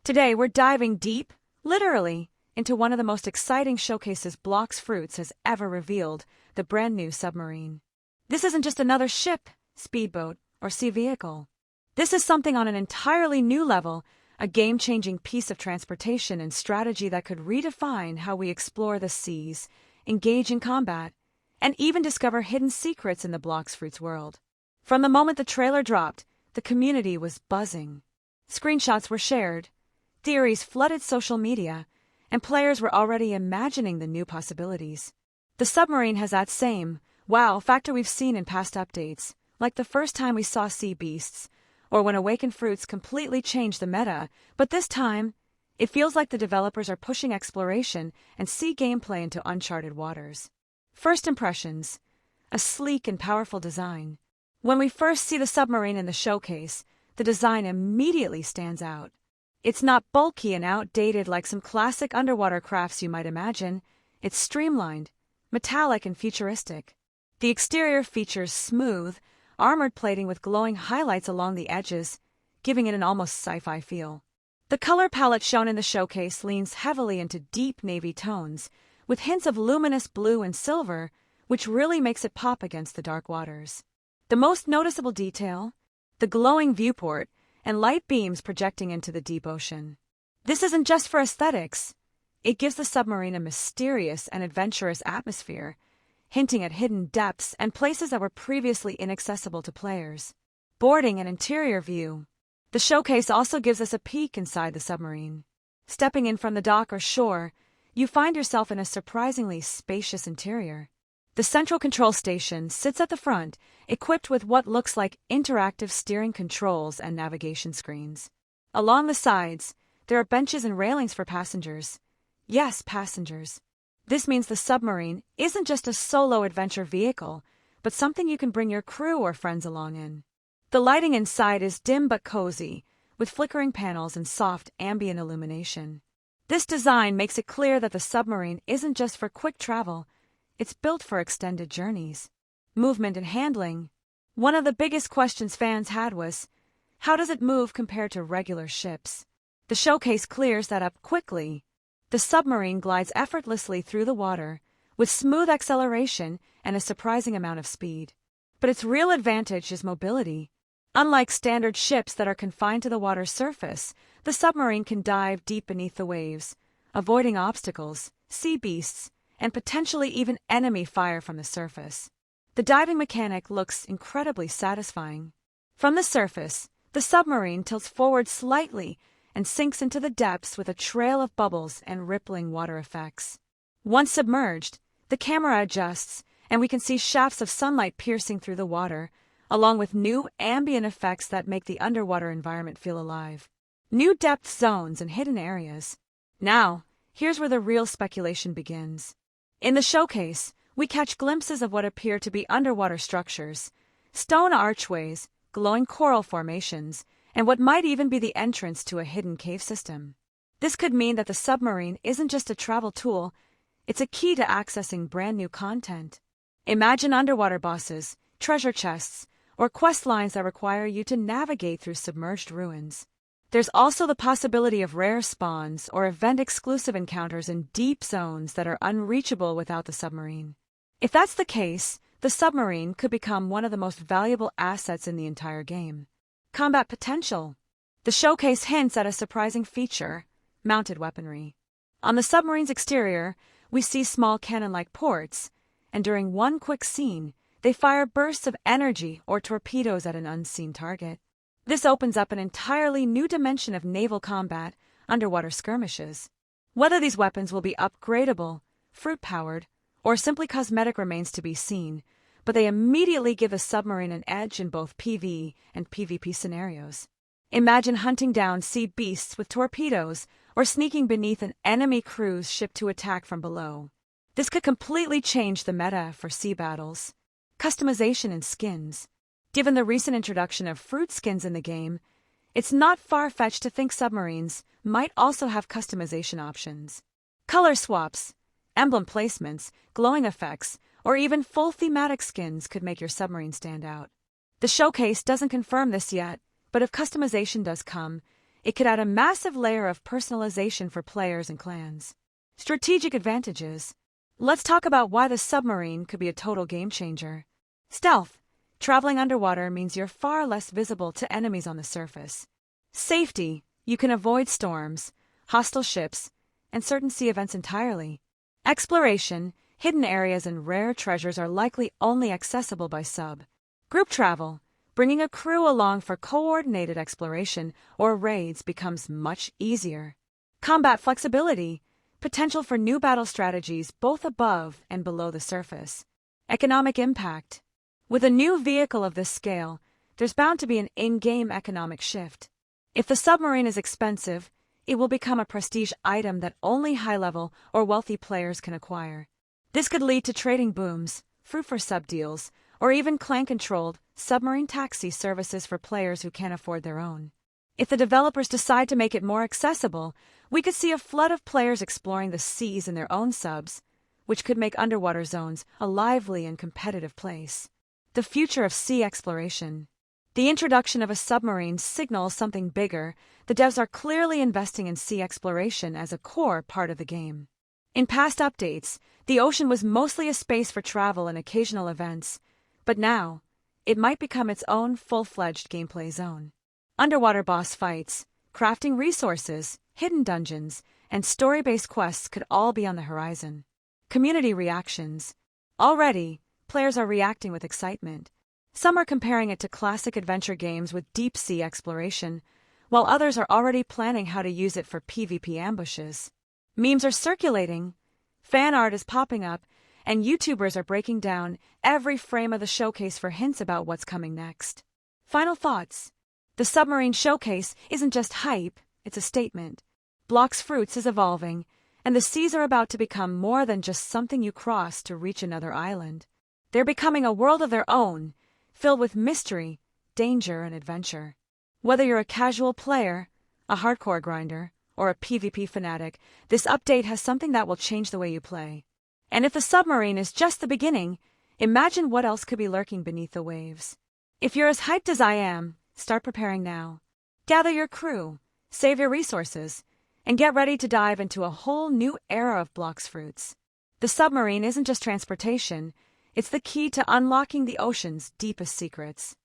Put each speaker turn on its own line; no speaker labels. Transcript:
Today we're diving deep, literally, into one of the most exciting showcases Blox Fruits has ever revealed, the brand new Submarine. This isn't just another ship, speedboat, or sea vehicle. This is something on an entirely new level, a game-changing piece of transportation and strategy that could redefine how we explore the seas, engage in combat, and even discover hidden secrets in the Blox Fruits world. From the moment the trailer dropped, the community was buzzing. Screenshots were shared, theories flooded social media, and players were already imagining the new possibilities. The Submarine has that same wow factor we've seen in past updates, like the first time we saw sea beasts, or when Awakened Fruits completely changed the meta, but this time, it feels like the developers are pushing exploration and sea gameplay into uncharted waters. First impressions: a sleek and powerful design. When we first see the Submarine in the showcase, the design immediately stands out. It's not bulky and outdated like some classic underwater crafts you might imagine. It's streamlined, metallic, and futuristic. The exterior features smooth, armored plating with glowing highlights along the edges, giving it an almost sci-fi feel. The color palette shown in the showcase leans heavily into deep navy tones, with hints of luminous blue and silver, which really makes it pop against the dark waters. The most noticeable detail: the glowing viewport and light beams projecting into the deep ocean. This isn't just for aesthetics. It gives the Submarine a mysterious and adventurous atmosphere, hinting at hidden depths and places that were previously inaccessible to players. Boarding and interior view. The showcase also gives us a peek inside the Submarine. Stepping in from the dock or shore, you find yourself in a surprisingly spacious interior. The central control station sits at the front, equipped with what looks like interactive steering controls and navigation screens. Along the sides, there are benches and railings for passengers. Yes, passengers. This means the Submarine isn't just a solo adventure vehicle, but something you can bring your crew or friends along in. The lighting inside is dim but cozy, with flickering panels and soft ambient illumination. This design makes it clear that the Submarine isn't just for quick travel. It's built for extended journeys. Movement and handling. One of the biggest questions fans had was, how does it move compared to regular ships? The showcase clears that up quickly. The Submarine glides effortlessly through the water, with smooth acceleration and a surprising amount of speed. But its real advantage is mobility. Unlike standard ships that are confined to the water's surface, the Submarine can dive deep beneath the waves, avoiding obstacles, sea beasts, and potentially even enemy fire from the surface. The diving mechanic looks incredibly satisfying. From the surface, the Submarine tilts forward slightly and sinks into the depths with a trail of bubbles and rippling water effects. Once submerged, the camera adjusts, and we can see shafts of sunlight piercing through the water, along with new ambient effects that make the underwater environment feel alive. New depth zones and hidden areas. Now, here's where the real speculation begins. In the showcase, we catch glimpses of what appear to be underwater structures, stone archways, glowing coral formations, and what might even be the entrance to a hidden cave system. This could mean that the Submarine isn't just a travel tool, it's a key to accessing brand new content. Imagine underwater bosses, treasure chests, or quest lines that require you to navigate through submerged ruins. There's also the possibility of rare spawns or event-exclusive encounters in deep zones that are unreachable without the Submarine. If that's the case, the Submarine could become one of the most valuable assets in the entire game. Combat potential. The showcase hints at a surprising feature: mounted weaponry. On the Submarine's exterior, we see small cannon-like ports, and during one quick scene, they fire bursts of energy or torpedoes at an unseen target. This opens up an entirely new dimension of naval combat, underwater skirmishes. Whether these weapons will be upgradable, fruit-powered, or simply cosmetic remains to be seen, but they immediately give the Submarine an edge in both PvE and PvP scenarios. Imagine hunting down sea beasts with torpedoes, or sneaking beneath an enemy cruise ship to attack from below. This could completely change the meta for sea battles. Customization and skins. Given the recent introduction of fruit skins in the game, it's not far-fetched to think Submarines might also have customization options. Color swaps, emblem placements, glowing effects, or even full thematic skins could make your Submarine stand out. The showcase doesn't confirm this yet, but if customization does come, it could add a massive layer of personalization for players and clans. Strategic advantages. Let's talk about why the submarine could be a total game changer. Stealth. Traveling underwater means you're far less visible to enemies on the surface. Safety. You can avoid storms, hostile ships, and certain sea events entirely. Exploration. Hidden areas and rare treasures are likely only accessible by sub. Group travel. Bringing a crew along for coordinated exploration or raids becomes much easier. Combat flexibility. Potential for new battle strategies both above and below the surface. Economic impact. With a new vehicle of this scale, there's bound to be an in-game economic shift. If the submarine is expensive, it will become a prestige item that only high-level or wealthy players can acquire. This could lead to trading booms, fruit for sub deals, or even clan-controlled submarine taxi services for players who can't afford their own. If the developers decide to make it more accessible, we could see a flood of players exploring the seas in their own subs, which could make underwater zones a lively and competitive place. The future of sea exploration. The introduction of a submarine signals something bigger. The devs are clearly investing in sea exploration as a core part of the game. In past updates, the ocean was mostly a space for travel and occasional events, but now, it might become its own full-fledged gameplay zone. Underwater boss fights, crafting resources, hidden dungeons, and story-based quests could all be on the horizon. Community reactions. Already, players are reacting with excitement. Some are comparing it to classic adventure games with deep-sea exploration, while others are already planning how to use it for PvP ambushes. Memes are circulating, fan art is popping up, and YouTubers are breaking down every frame of the showcase for hints about what's coming next. Final thoughts. The Submarine Showcase isn't just hype, it's a statement. Blox Fruits is evolving, and the seas are about to become more than just something you cross to reach another island. They're becoming a world of their own, filled with mystery, danger, and adventure. Whether you're a casual player, a hardcore grinder, or a PvP fanatic, this update has something that will change the way you play. And if the submarine is just the beginning, imagine what else could be lurking beneath the waves. If you're as hyped as I am, start preparing now. Gather your crew, save your resources, and get ready to dive into a whole new era of Blox Fruits. The submarine isn't just transportation, it's the key to unlocking the ocean's deepest secrets.